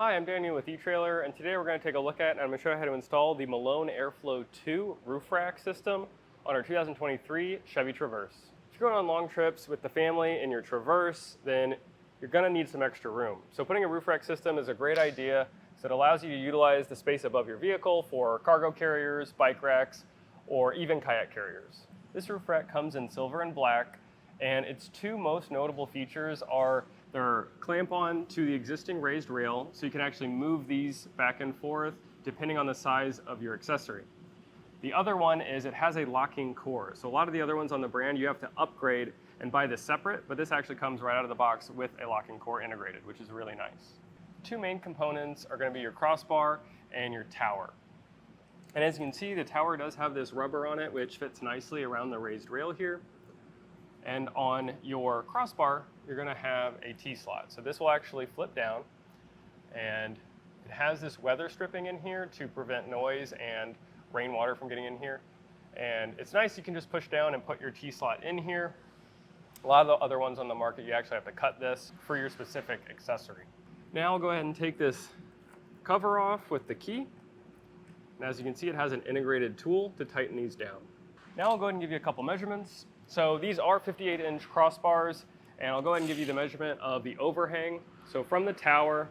Hi, I'm Daniel with Etrailer, and today we're going to take a look at and I'm going to show you how to install the Malone AirFlow2 roof rack system on our 2023 Chevy Traverse. If you're going on long trips with the family in your Traverse, then you're going to need some extra room. So putting a roof rack system is a great idea, so it allows you to utilize the space above your vehicle for cargo carriers, bike racks, or even kayak carriers. This roof rack comes in silver and black, and its two most notable features are their clamp on to the existing raised rail, so you can actually move these back and forth depending on the size of your accessory. The other one is it has a locking core. So a lot of the other ones on the brand you have to upgrade and buy this separate, but this actually comes right out of the box with a locking core integrated, which is really nice. Two main components are going to be your crossbar and your tower. And as you can see, the tower does have this rubber on it, which fits nicely around the raised rail here. And on your crossbar, you're going to have a T-slot. So this will actually flip down, and it has this weather stripping in here to prevent noise and rainwater from getting in here. And it's nice, you can just push down and put your T-slot in here. A lot of the other ones on the market, you actually have to cut this for your specific accessory. Now I'll go ahead and take this cover off with the key. And as you can see, it has an integrated tool to tighten these down. Now I'll go ahead and give you a couple measurements. So these are 58-inch crossbars, and I'll go ahead and give you the measurement of the overhang. So from the tower,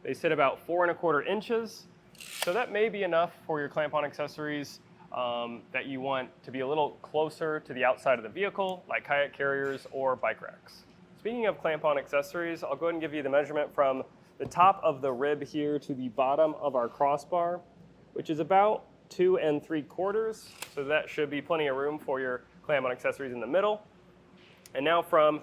they sit about 4¼ inches. So that may be enough for your clamp-on accessories that you want to be a little closer to the outside of the vehicle, like kayak carriers or bike racks. Speaking of clamp-on accessories, I'll go ahead and give you the measurement from the top of the rib here to the bottom of our crossbar, which is about 2 3/4. So that should be plenty of room for your clamp-on accessories in the middle. And now from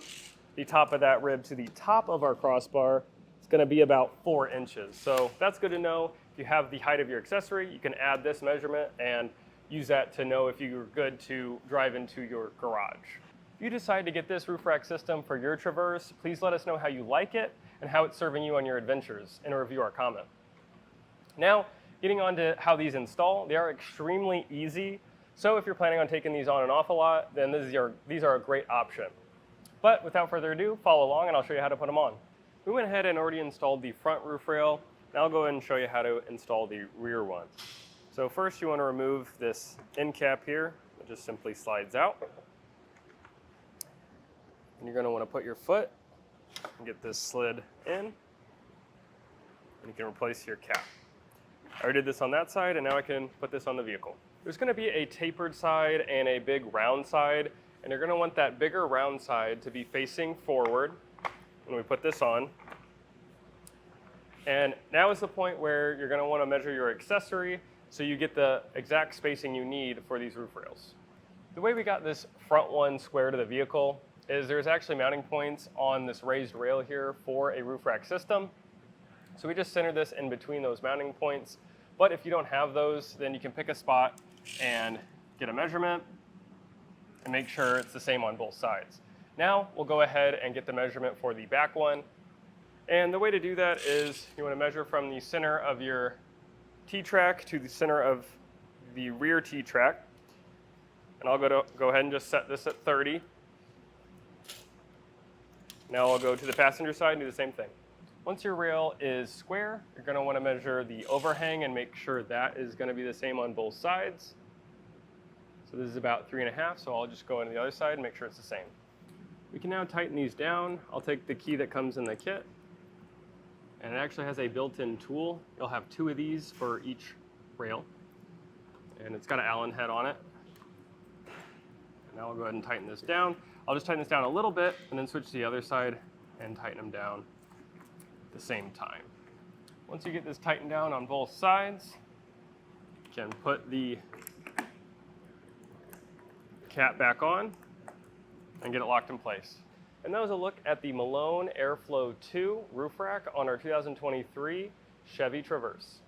the top of that rib to the top of our crossbar, it's going to be about 4 inches. So that's good to know. If you have the height of your accessory, you can add this measurement and use that to know if you're good to drive into your garage. If you decide to get this roof rack system for your Traverse, please let us know how you like it and how it's serving you on your adventures in a review or comment. Now, getting on to how these install, they are extremely easy. So if you're planning on taking these on and off a lot, then these are a great option. But without further ado, follow along and I'll show you how to put them on. We went ahead and already installed the front roof rail. Now I'll go ahead and show you how to install the rear one. So first you want to remove this end cap here. It just simply slides out. And you're going to want to put your foot and get this slid in. And you can replace your cap. I already did this on that side, and now I can put this on the vehicle. There's going to be a tapered side and a big round side, and you're going to want that bigger round side to be facing forward when we put this on. And now is the point where you're going to want to measure your accessory so you get the exact spacing you need for these roof rails. The way we got this front one square to the vehicle is there's actually mounting points on this raised rail here for a roof rack system. So we just center this in between those mounting points. But if you don't have those, then you can pick a spot and get a measurement and make sure it's the same on both sides. Now we'll go ahead and get the measurement for the back one. And the way to do that is you want to measure from the center of your T-track to the center of the rear T-track. And I'll go ahead and just set this at 30. Now I'll go to the passenger side and do the same thing. Once your rail is square, you're going to want to measure the overhang and make sure that is going to be the same on both sides. So this is about 3½, so I'll just go into the other side and make sure it's the same. We can now tighten these down. I'll take the key that comes in the kit, and it actually has a built-in tool. You'll have 2 of these for each rail, and it's got an Allen head on it. And now I'll go ahead and tighten this down. I'll just tighten this down a little bit and then switch to the other side and tighten them down the same time. Once you get this tightened down on both sides, you can put the cap back on and get it locked in place. And that was a look at the Malone AirFlow2 roof rack on our 2023 Chevy Traverse.